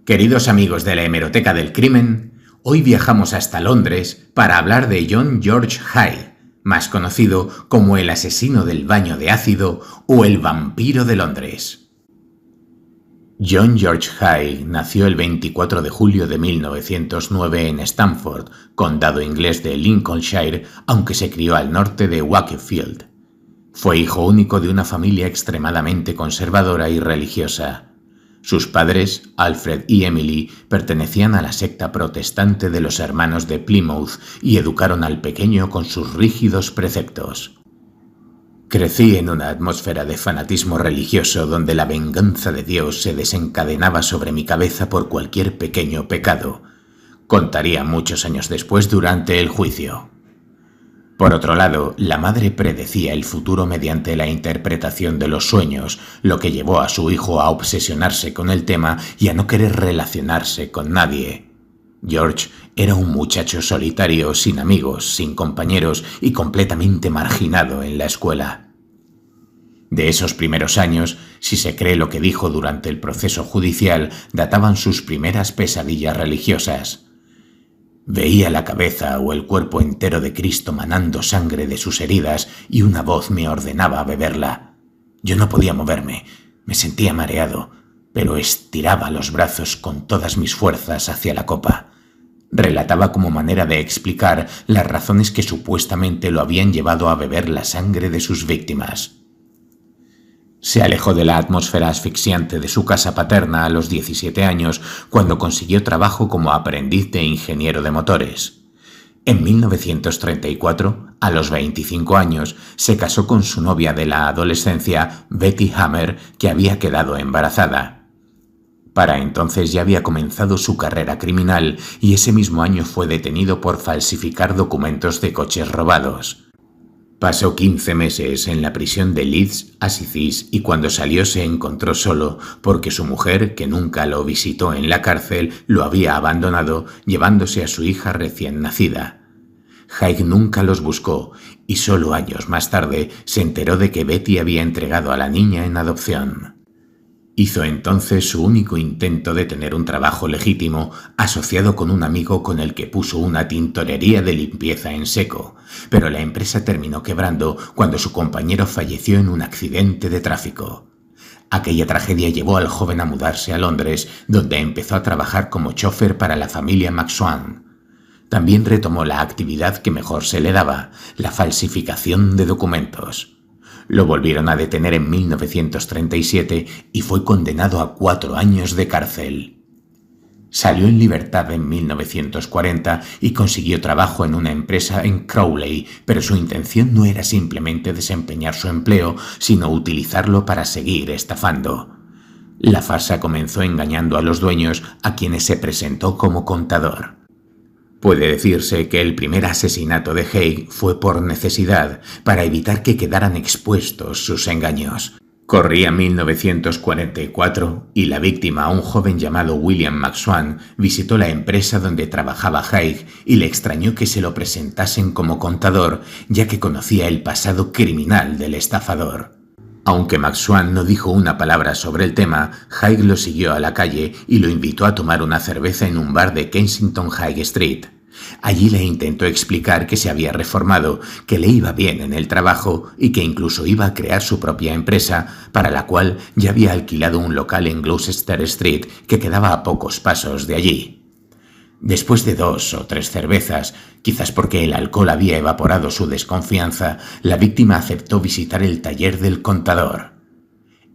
Queridos amigos de la Hemeroteca del Crimen, hoy viajamos hasta Londres para hablar de John George Hyde, más conocido como el asesino del baño de ácido o el vampiro de Londres. John George Hyde nació el 24 de julio de 1909 en Stamford, condado inglés de Lincolnshire, aunque se crió al norte de Wakefield. Fue hijo único de una familia extremadamente conservadora y religiosa. Sus padres, Alfred y Emily, pertenecían a la secta protestante de los Hermanos de Plymouth y educaron al pequeño con sus rígidos preceptos. Crecí en una atmósfera de fanatismo religioso donde la venganza de Dios se desencadenaba sobre mi cabeza por cualquier pequeño pecado, contaría muchos años después durante el juicio. Por otro lado, la madre predecía el futuro mediante la interpretación de los sueños, lo que llevó a su hijo a obsesionarse con el tema y a no querer relacionarse con nadie. George era un muchacho solitario, sin amigos, sin compañeros y completamente marginado en la escuela. De esos primeros años, si se cree lo que dijo durante el proceso judicial, databan sus primeras pesadillas religiosas. Veía la cabeza o el cuerpo entero de Cristo manando sangre de sus heridas y una voz me ordenaba beberla. Yo no podía moverme, me sentía mareado, pero estiraba los brazos con todas mis fuerzas hacia la copa. Relataba como manera de explicar las razones que supuestamente lo habían llevado a beber la sangre de sus víctimas. Se alejó de la atmósfera asfixiante de su casa paterna a los 17 años cuando consiguió trabajo como aprendiz de ingeniero de motores. En 1934, a los 25 años, se casó con su novia de la adolescencia, Betty Hammer, que había quedado embarazada. Para entonces ya había comenzado su carrera criminal y ese mismo año fue detenido por falsificar documentos de coches robados. Pasó 15 meses en la prisión de Leeds, Assisi, y cuando salió se encontró solo porque su mujer, que nunca lo visitó en la cárcel, lo había abandonado, llevándose a su hija recién nacida. Hyde nunca los buscó y solo años más tarde se enteró de que Betty había entregado a la niña en adopción. Hizo entonces su único intento de tener un trabajo legítimo, asociado con un amigo con el que puso una tintorería de limpieza en seco, pero la empresa terminó quebrando cuando su compañero falleció en un accidente de tráfico. Aquella tragedia llevó al joven a mudarse a Londres, donde empezó a trabajar como chofer para la familia McSwan. También retomó la actividad que mejor se le daba, la falsificación de documentos. Lo volvieron a detener en 1937 y fue condenado a 4 años de cárcel. Salió en libertad en 1940 y consiguió trabajo en una empresa en Crowley, pero su intención no era simplemente desempeñar su empleo, sino utilizarlo para seguir estafando. La farsa comenzó engañando a los dueños, a quienes se presentó como contador. Puede decirse que el primer asesinato de Hyde fue por necesidad, para evitar que quedaran expuestos sus engaños. Corría 1944 y la víctima, un joven llamado William McSwan, visitó la empresa donde trabajaba Hyde y le extrañó que se lo presentasen como contador, ya que conocía el pasado criminal del estafador. Aunque McSwan no dijo una palabra sobre el tema, Hyde lo siguió a la calle y lo invitó a tomar una cerveza en un bar de Kensington High Street. Allí le intentó explicar que se había reformado, que le iba bien en el trabajo y que incluso iba a crear su propia empresa, para la cual ya había alquilado un local en Gloucester Street que quedaba a pocos pasos de allí. Después de 2 o 3 cervezas, quizás porque el alcohol había evaporado su desconfianza, la víctima aceptó visitar el taller del contador.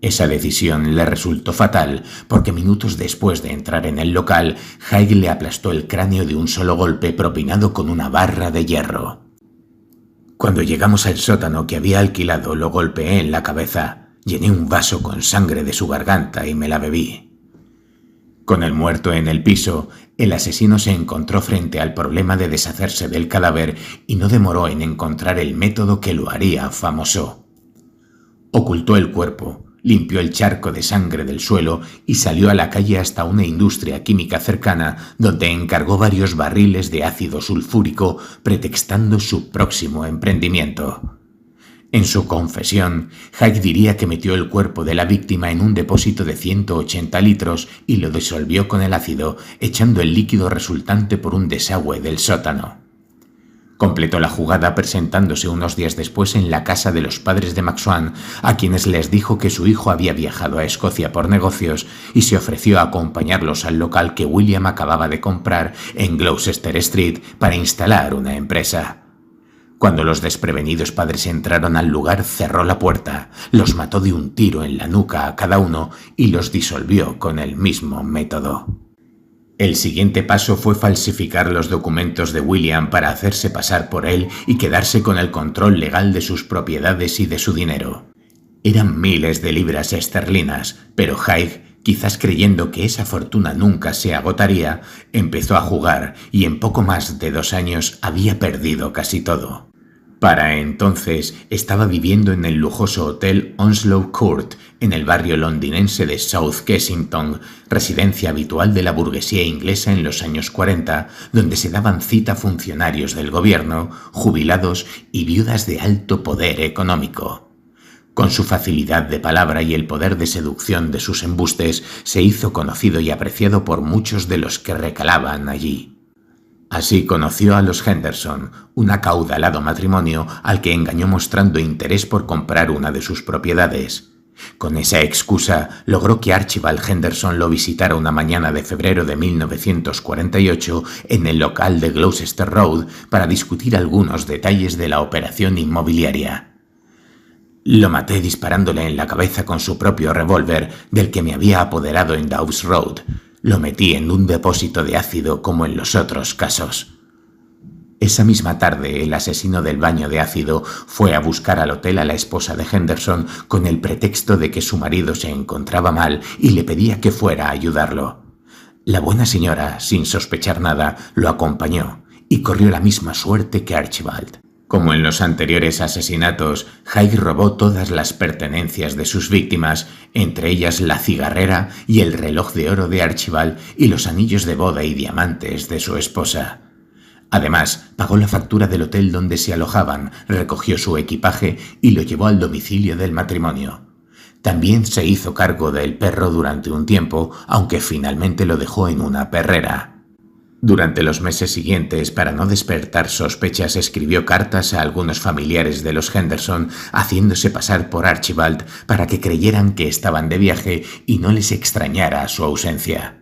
Esa decisión le resultó fatal porque minutos después de entrar en el local, Hyde le aplastó el cráneo de un solo golpe propinado con una barra de hierro. Cuando llegamos al sótano que había alquilado, lo golpeé en la cabeza, llené un vaso con sangre de su garganta y me la bebí. Con el muerto en el piso, el asesino se encontró frente al problema de deshacerse del cadáver y no demoró en encontrar el método que lo haría famoso. Ocultó el cuerpo, limpió el charco de sangre del suelo y salió a la calle hasta una industria química cercana, donde encargó varios barriles de ácido sulfúrico, pretextando su próximo emprendimiento. En su confesión, Haig diría que metió el cuerpo de la víctima en un depósito de 180 litros y lo disolvió con el ácido, echando el líquido resultante por un desagüe del sótano. Completó la jugada presentándose unos días después en la casa de los padres de McSwan, a quienes les dijo que su hijo había viajado a Escocia por negocios y se ofreció a acompañarlos al local que William acababa de comprar en Gloucester Street para instalar una empresa. Cuando los desprevenidos padres entraron al lugar, cerró la puerta, los mató de un tiro en la nuca a cada uno y los disolvió con el mismo método. El siguiente paso fue falsificar los documentos de William para hacerse pasar por él y quedarse con el control legal de sus propiedades y de su dinero. Eran miles de libras esterlinas, pero Haig, quizás creyendo que esa fortuna nunca se agotaría, empezó a jugar y en poco más de 2 años había perdido casi todo. Para entonces estaba viviendo en el lujoso hotel Onslow Court, en el barrio londinense de South Kensington, residencia habitual de la burguesía inglesa en los años 40, donde se daban cita funcionarios del gobierno, jubilados y viudas de alto poder económico. Con su facilidad de palabra y el poder de seducción de sus embustes, se hizo conocido y apreciado por muchos de los que recalaban allí. Así conoció a los Henderson, un acaudalado matrimonio al que engañó mostrando interés por comprar una de sus propiedades. Con esa excusa logró que Archibald Henderson lo visitara una mañana de febrero de 1948 en el local de Gloucester Road para discutir algunos detalles de la operación inmobiliaria. Lo maté disparándole en la cabeza con su propio revólver del que me había apoderado en Dawes Road. Lo metí en un depósito de ácido como en los otros casos. Esa misma tarde, el asesino del baño de ácido fue a buscar al hotel a la esposa de Henderson con el pretexto de que su marido se encontraba mal y le pedía que fuera a ayudarlo. La buena señora, sin sospechar nada, lo acompañó y corrió la misma suerte que Archibald. Como en los anteriores asesinatos, Haig robó todas las pertenencias de sus víctimas, entre ellas la cigarrera y el reloj de oro de Archibald y los anillos de boda y diamantes de su esposa. Además, pagó la factura del hotel donde se alojaban, recogió su equipaje y lo llevó al domicilio del matrimonio. También se hizo cargo del perro durante un tiempo, aunque finalmente lo dejó en una perrera. Durante los meses siguientes, para no despertar sospechas, escribió cartas a algunos familiares de los Henderson, haciéndose pasar por Archibald para que creyeran que estaban de viaje y no les extrañara su ausencia.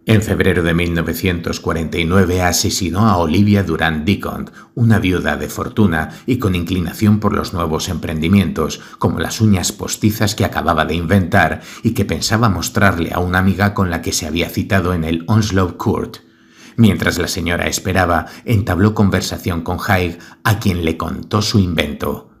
En febrero de 1949 asesinó a Olivia Durant Deacon, una viuda de fortuna y con inclinación por los nuevos emprendimientos, como las uñas postizas que acababa de inventar y que pensaba mostrarle a una amiga con la que se había citado en el Onslow Court. Mientras la señora esperaba, entabló conversación con Haig, a quien le contó su invento.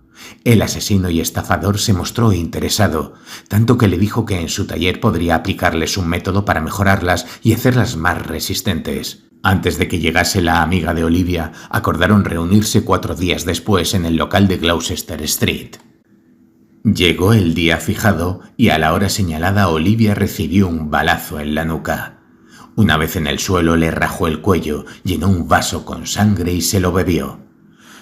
El asesino y estafador se mostró interesado, tanto que le dijo que en su taller podría aplicarles un método para mejorarlas y hacerlas más resistentes. Antes de que llegase la amiga de Olivia, acordaron reunirse 4 días después en el local de Gloucester Street. Llegó el día fijado y a la hora señalada Olivia recibió un balazo en la nuca. Una vez en el suelo le rajó el cuello, llenó un vaso con sangre y se lo bebió.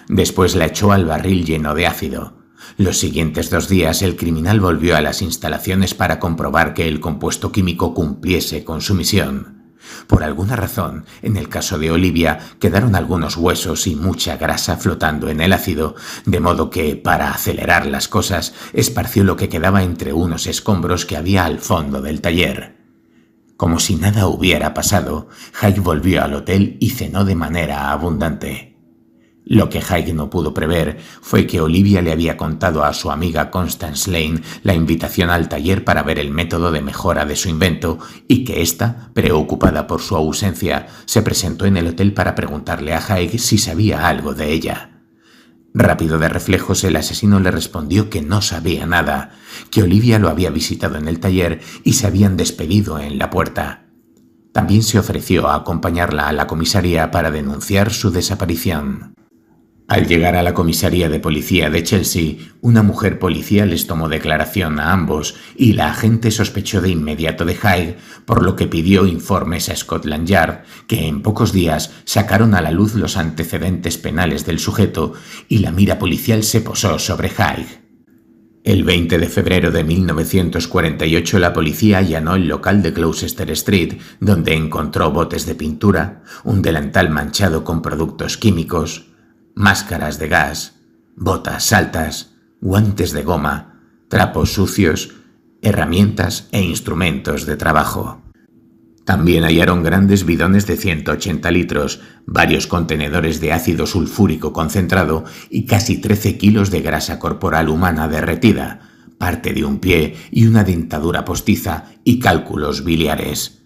Después la echó al barril lleno de ácido. Los siguientes 2 días el criminal volvió a las instalaciones para comprobar que el compuesto químico cumpliese con su misión. Por alguna razón, en el caso de Olivia, quedaron algunos huesos y mucha grasa flotando en el ácido, de modo que, para acelerar las cosas, esparció lo que quedaba entre unos escombros que había al fondo del taller. Como si nada hubiera pasado, Haig volvió al hotel y cenó de manera abundante. Lo que Haig no pudo prever fue que Olivia le había contado a su amiga Constance Lane la invitación al taller para ver el método de mejora de su invento y que ésta, preocupada por su ausencia, se presentó en el hotel para preguntarle a Haig si sabía algo de ella. Rápido de reflejos, el asesino le respondió que no sabía nada, que Olivia lo había visitado en el taller y se habían despedido en la puerta. También se ofreció a acompañarla a la comisaría para denunciar su desaparición. Al llegar a la comisaría de policía de Chelsea, una mujer policía les tomó declaración a ambos y la agente sospechó de inmediato de Haig, por lo que pidió informes a Scotland Yard, que en pocos días sacaron a la luz los antecedentes penales del sujeto y la mira policial se posó sobre Haig. El 20 de febrero de 1948 la policía allanó el local de Gloucester Street, donde encontró botes de pintura, un delantal manchado con productos químicos, máscaras de gas, botas altas, guantes de goma, trapos sucios, herramientas e instrumentos de trabajo. También hallaron grandes bidones de 180 litros, varios contenedores de ácido sulfúrico concentrado y casi 13 kilos de grasa corporal humana derretida, parte de un pie y una dentadura postiza y cálculos biliares.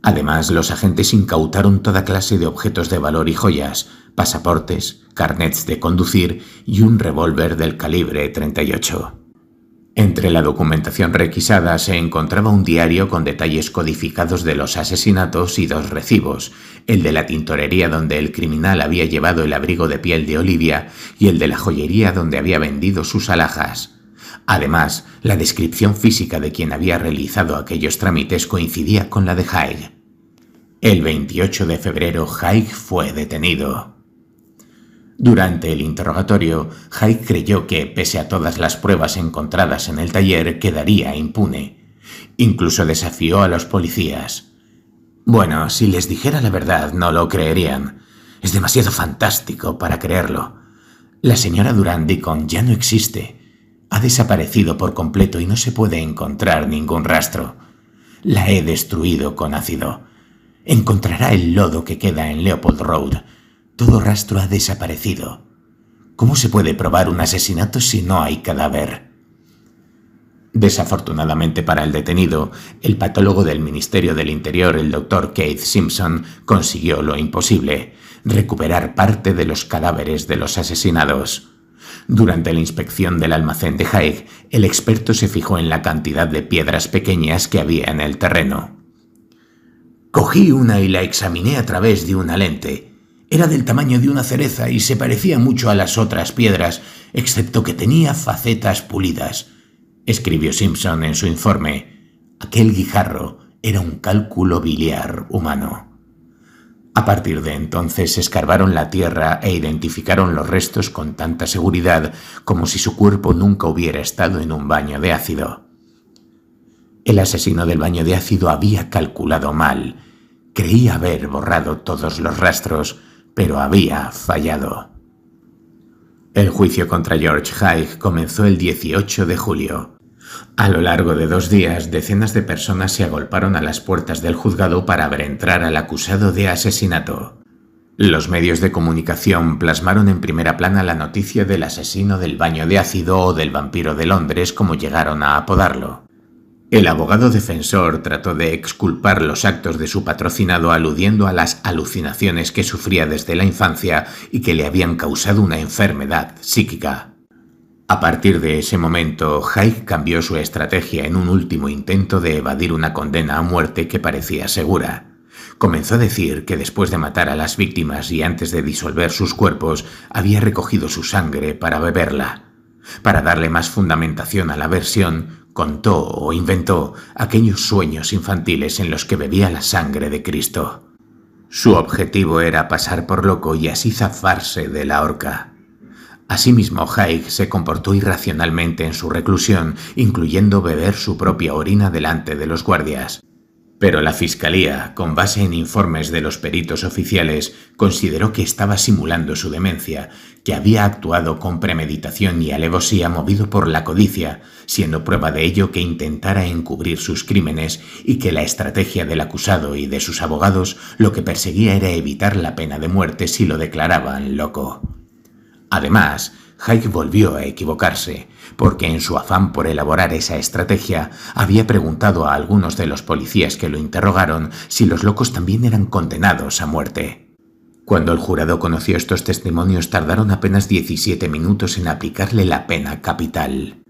Además, los agentes incautaron toda clase de objetos de valor y joyas, pasaportes, carnets de conducir y un revólver del calibre 38. Entre la documentación requisada se encontraba un diario con detalles codificados de los asesinatos y 2 recibos, el de la tintorería donde el criminal había llevado el abrigo de piel de Olivia y el de la joyería donde había vendido sus alhajas. Además, la descripción física de quien había realizado aquellos trámites coincidía con la de Haig. El 28 de febrero Haig fue detenido. Durante el interrogatorio, Haig creyó que, pese a todas las pruebas encontradas en el taller, quedaría impune. Incluso desafió a los policías. Bueno, si les dijera la verdad, no lo creerían. Es demasiado fantástico para creerlo. La señora Durand Deacon ya no existe. Ha desaparecido por completo y no se puede encontrar ningún rastro. La he destruido con ácido. Encontrará el lodo que queda en Leopold Road. Todo rastro ha desaparecido. ¿Cómo se puede probar un asesinato si no hay cadáver? Desafortunadamente para el detenido, el patólogo del Ministerio del Interior, el Dr. Keith Simpson, consiguió lo imposible: recuperar parte de los cadáveres de los asesinados. Durante la inspección del almacén de Haig, el experto se fijó en la cantidad de piedras pequeñas que había en el terreno. Cogí una y la examiné a través de una lente. Era del tamaño de una cereza y se parecía mucho a las otras piedras, excepto que tenía facetas pulidas, escribió Simpson en su informe. Aquel guijarro era un cálculo biliar humano. A partir de entonces escarbaron la tierra e identificaron los restos con tanta seguridad como si su cuerpo nunca hubiera estado en un baño de ácido. El asesino del baño de ácido había calculado mal. Creía haber borrado todos los rastros, pero había fallado. El juicio contra George Haig comenzó el 18 de julio. A lo largo de 2 días, decenas de personas se agolparon a las puertas del juzgado para ver entrar al acusado de asesinato. Los medios de comunicación plasmaron en primera plana la noticia del asesino del baño de ácido o del vampiro de Londres, como llegaron a apodarlo. El abogado defensor trató de exculpar los actos de su patrocinado aludiendo a las alucinaciones que sufría desde la infancia y que le habían causado una enfermedad psíquica. A partir de ese momento, Haig cambió su estrategia en un último intento de evadir una condena a muerte que parecía segura. Comenzó a decir que después de matar a las víctimas y antes de disolver sus cuerpos, había recogido su sangre para beberla. Para darle más fundamentación a la versión, contó o inventó aquellos sueños infantiles en los que bebía la sangre de Cristo. Su objetivo era pasar por loco y así zafarse de la horca. Asimismo, Haig se comportó irracionalmente en su reclusión, incluyendo beber su propia orina delante de los guardias. Pero la Fiscalía, con base en informes de los peritos oficiales, consideró que estaba simulando su demencia, que había actuado con premeditación y alevosía movido por la codicia, siendo prueba de ello que intentara encubrir sus crímenes y que la estrategia del acusado y de sus abogados lo que perseguía era evitar la pena de muerte si lo declaraban loco. Además, Haig volvió a equivocarse, porque en su afán por elaborar esa estrategia había preguntado a algunos de los policías que lo interrogaron si los locos también eran condenados a muerte. Cuando el jurado conoció estos testimonios, tardaron apenas 17 minutos en aplicarle la pena capital.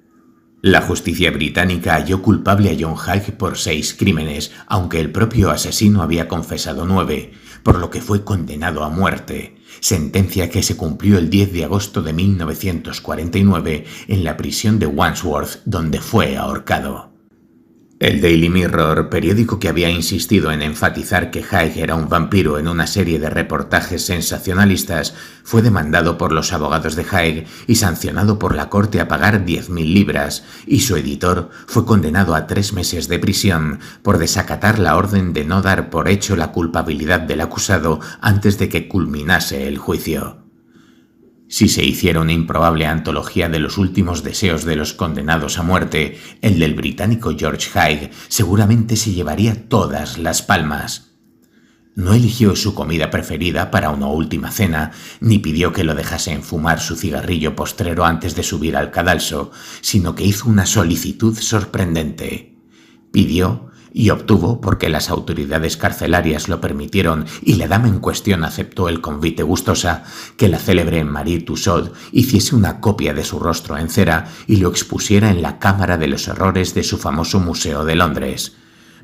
La justicia británica halló culpable a John Haig por 6 crímenes, aunque el propio asesino había confesado 9, por lo que fue condenado a muerte, sentencia que se cumplió el 10 de agosto de 1949 en la prisión de Wandsworth, donde fue ahorcado. El Daily Mirror, periódico que había insistido en enfatizar que Haig era un vampiro en una serie de reportajes sensacionalistas, fue demandado por los abogados de Haig y sancionado por la corte a pagar 10.000 libras, y su editor fue condenado a 3 meses de prisión por desacatar la orden de no dar por hecho la culpabilidad del acusado antes de que culminase el juicio. Si se hiciera una improbable antología de los últimos deseos de los condenados a muerte, el del británico George Haig seguramente se llevaría todas las palmas. No eligió su comida preferida para una última cena, ni pidió que lo dejasen fumar su cigarrillo postrero antes de subir al cadalso, sino que hizo una solicitud sorprendente. Pidió y obtuvo, porque las autoridades carcelarias lo permitieron y la dama en cuestión aceptó el convite gustosa, que la célebre Marie Tussaud hiciese una copia de su rostro en cera y lo expusiera en la Cámara de los Horrores de su famoso Museo de Londres.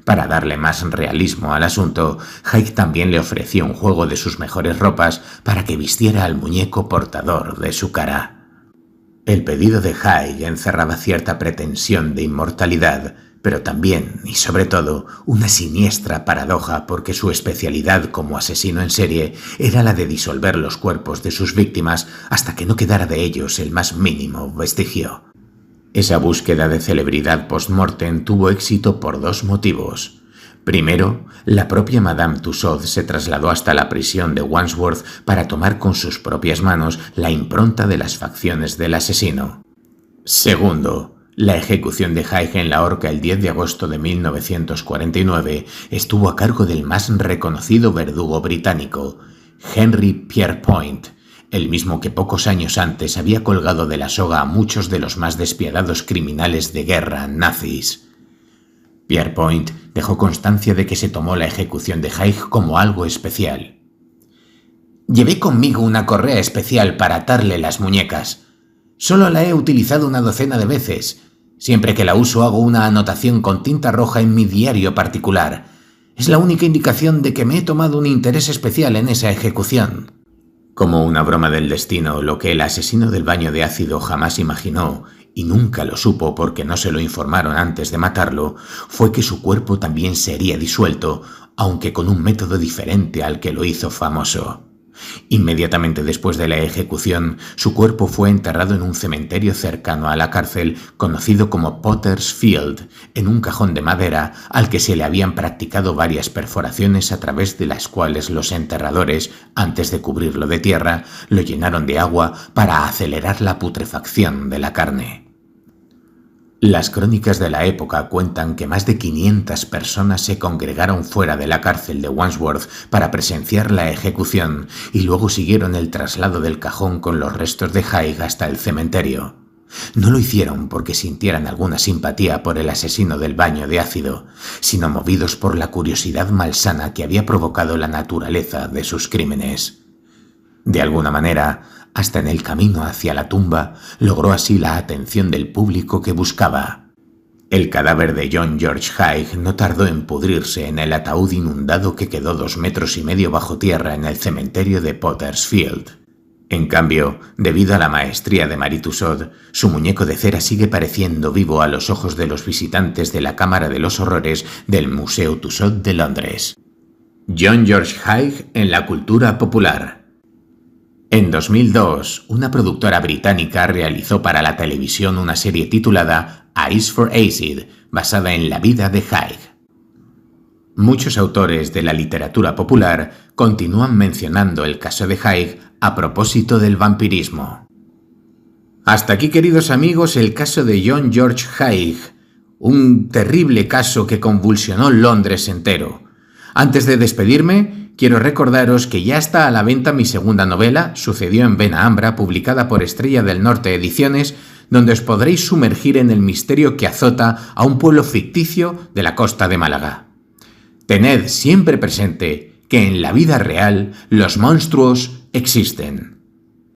Para darle más realismo al asunto, Haig también le ofreció un juego de sus mejores ropas para que vistiera al muñeco portador de su cara. El pedido de Haig encerraba cierta pretensión de inmortalidad, pero también, y sobre todo, una siniestra paradoja, porque su especialidad como asesino en serie era la de disolver los cuerpos de sus víctimas hasta que no quedara de ellos el más mínimo vestigio. Esa búsqueda de celebridad post-mortem tuvo éxito por 2 motivos. Primero, la propia Madame Tussaud se trasladó hasta la prisión de Wandsworth para tomar con sus propias manos la impronta de las facciones del asesino. Segundo, la ejecución de Haig en la horca el 10 de agosto de 1949 estuvo a cargo del más reconocido verdugo británico, Henry Pierrepoint, el mismo que pocos años antes había colgado de la soga a muchos de los más despiadados criminales de guerra nazis. Pierrepoint dejó constancia de que se tomó la ejecución de Haig como algo especial. «Llevé conmigo una correa especial para atarle las muñecas. Solo la he utilizado una docena de veces. Siempre que la uso hago una anotación con tinta roja en mi diario particular. Es la única indicación de que me he tomado un interés especial en esa ejecución». Como una broma del destino, lo que el asesino del baño de ácido jamás imaginó, y nunca lo supo porque no se lo informaron antes de matarlo, fue que su cuerpo también sería disuelto, aunque con un método diferente al que lo hizo famoso. Inmediatamente después de la ejecución, su cuerpo fue enterrado en un cementerio cercano a la cárcel, conocido como Potter's Field, en un cajón de madera al que se le habían practicado varias perforaciones a través de las cuales los enterradores, antes de cubrirlo de tierra, lo llenaron de agua para acelerar la putrefacción de la carne. Las crónicas de la época cuentan que más de 500 personas se congregaron fuera de la cárcel de Wandsworth para presenciar la ejecución y luego siguieron el traslado del cajón con los restos de Haig hasta el cementerio. No lo hicieron porque sintieran alguna simpatía por el asesino del baño de ácido, sino movidos por la curiosidad malsana que había provocado la naturaleza de sus crímenes. De alguna manera, hasta en el camino hacia la tumba, logró así la atención del público que buscaba. El cadáver de John George Haig no tardó en pudrirse en el ataúd inundado que quedó 2,5 metros bajo tierra en el cementerio de Potter's Field. En cambio, debido a la maestría de Marie Tussaud, su muñeco de cera sigue pareciendo vivo a los ojos de los visitantes de la Cámara de los Horrores del Museo Tussaud de Londres. John George Haig en la cultura popular. En 2002, una productora británica realizó para la televisión una serie titulada Eyes for Acid, basada en la vida de Haig. Muchos autores de la literatura popular continúan mencionando el caso de Haig a propósito del vampirismo. Hasta aquí, queridos amigos, el caso de John George Haig, un terrible caso que convulsionó Londres entero. Antes de despedirme, quiero recordaros que ya está a la venta mi segunda novela, Sucedió en Benambra, publicada por Estrella del Norte Ediciones, donde os podréis sumergir en el misterio que azota a un pueblo ficticio de la costa de Málaga. Tened siempre presente que en la vida real los monstruos existen.